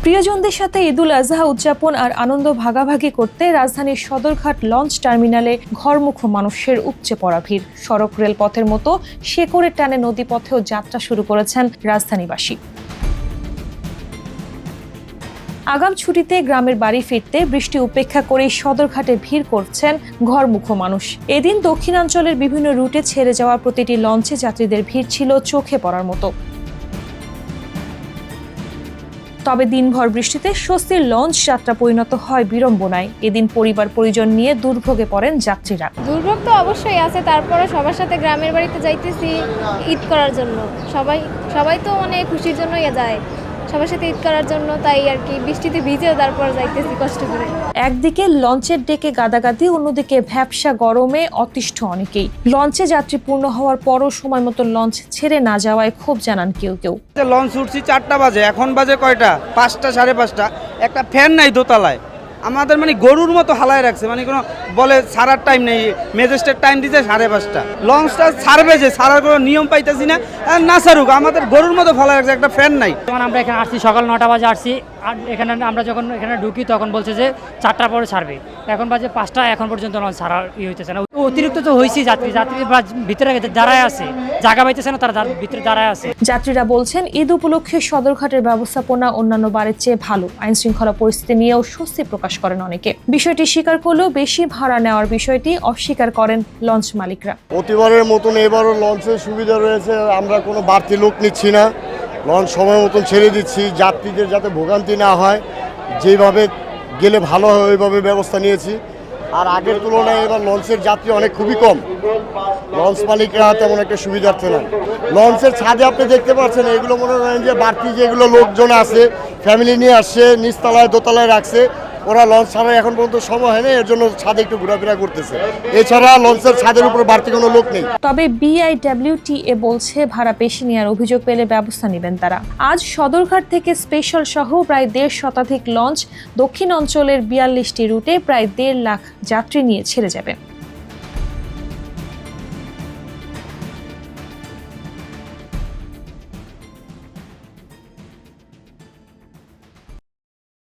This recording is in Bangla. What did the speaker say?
প্রিয়জনদের সাথে ঈদুল আজহা উদযাপন আর আনন্দ ভাগাভাগি করতে রাজধানীর সদরঘাট লঞ্চ টার্মিনালে ঘরমুখো মানুষের উপচে পড়া ভিড়। সড়ক রেলপথের মতো শেকড়ের টানে নদীপথেও যাত্রা শুরু করেছেন রাজধানীবাসী। আগাম ছুটিতে গ্রামের বাড়ি ফিরতে বৃষ্টি উপেক্ষা করেই সদরঘাটে ভিড় করছেন ঘরমুখো মানুষ। এদিন দক্ষিণাঞ্চলের বিভিন্ন রুটে ছেড়ে যাওয়া প্রতিটি লঞ্চে যাত্রীদের ভিড় ছিল চোখে পড়ার মতো। তবে দিনভর বৃষ্টিতে স্বস্তির লঞ্চ যাত্রা পরিণত হয় বিড়ম্বনায়। এদিন পরিবার পরিজন নিয়ে দুর্ভোগে পড়েন যাত্রীরা। দুর্ভোগ তো অবশ্যই আছে, তারপরে সবার সাথে গ্রামের বাড়িতে যাইতেছি ঈদ করার জন্য। সবাই তো অনেক খুশির জন্যই যায়, সবার সাথে ঈদ করার জন্য, তাই আর কি বৃষ্টিতে ভিজেও তারপর যাইতেছি কষ্ট করে। একদিকে লঞ্চের ডেকে গাদাগাদি, অন্যদিকে ভ্যাপসা গরমে অতিষ্ঠ অনেকেই। লঞ্চে যাত্রী পূর্ণ হওয়ার পরও সময় মতো লঞ্চ ছেড়ে না যাওয়ায় ক্ষোভ জানান কেউ কেউ। লঞ্চ উঠছি 4টা বাজে, এখন বাজে কয়টা? 5টা, 5:30। একটা ফ্যান নাই দোতলায়, আমাদের মানে গরুর মতো হালায় রাখছে, মানে কোনো বলে ছাড়ার টাইম নেই। ম্যাজিস্ট্রেট টাইম দিচ্ছে 5:30। লঞ্চটা ছাড়বে যে, ছাড়ার কোনো নিয়ম পাইতেছি না। না ছাড়ুক, আমাদের গরুর মতো ফালায় রাখছে, একটা ফ্যান নাই। যখন আমরা এখানে আসছি সকাল 9টা বাজে আসছি, আর এখানে আমরা যখন এখানে ঢুকি তখন বলছে যে 4টার পরে ছাড়বে। এখন বাজে 5টা, এখন পর্যন্ত লঞ্চ ছাড়া হইতেছে না। অতিরিক্ত তো হয়েছি, যাত্রী ভিতরে দাঁড়ায় আছে, জায়গা পাইতেছে না, তারা ভিতরে দাঁড়ায় আছে। যাত্রীরা বলছেন ঈদ উপলক্ষে সদরঘাটের ব্যবস্থাপনা অন্যান্য বারের চেয়ে ভালো। আইন শৃঙ্খলা পরিস্থিতি নিয়েও স্বস্তি প্রকাশ করেন অনেকে। বিষয়টি স্বীকার করলেও বেশি ভাড়া নেওয়ার বিষয়টি অস্বীকার করেন লঞ্চ মালিকরা। প্রতিবারের মতন এবারও লঞ্চের সুবিধা রয়েছে, আমরা কোনো বাড়তি লোক নিচ্ছি না, লঞ্চ সময় মতন ছেড়ে দিচ্ছি, যাত্রীদের যাতে ভোগান্তি না হয়, যেভাবে গেলে ভালো হয় ওইভাবে ব্যবস্থা নিয়েছি। আর আগের তুলনায় এবার লঞ্চের যাত্রী খুবই কম, লঞ্চ মালিকরা তেমন একটা সুবিধার্থে নয়। লঞ্চের ছাদে আপনি দেখতে পাচ্ছেন, এগুলো মনে করেন যে বাড়তি যেগুলো লোকজন আছে ফ্যামিলি নিয়ে আসছে, নিচতলায় দোতলায় রাখছে, ওরা লঞ্চ ছাড়া এখন পর্যন্ত সময় হয় না, এর জন্য ছাদে একটু ঘোরাফেরা করতেছে। এছাড়া লঞ্চের ছাদের উপর বাড়তি কোনো লোক নেই। তবে BIWTA বলছে ভাড়া বেশি নেওয়ার অভিযোগ পেলে ব্যবস্থা নেবেন তারা। আজ সদরঘাট থেকে স্পেশাল সহ প্রায় 1.5 শতাধিক লঞ্চ দক্ষিণ অঞ্চলের 42টি রুটে প্রায় 1.5 লাখ যাত্রী নিয়ে ছেড়ে যাবে।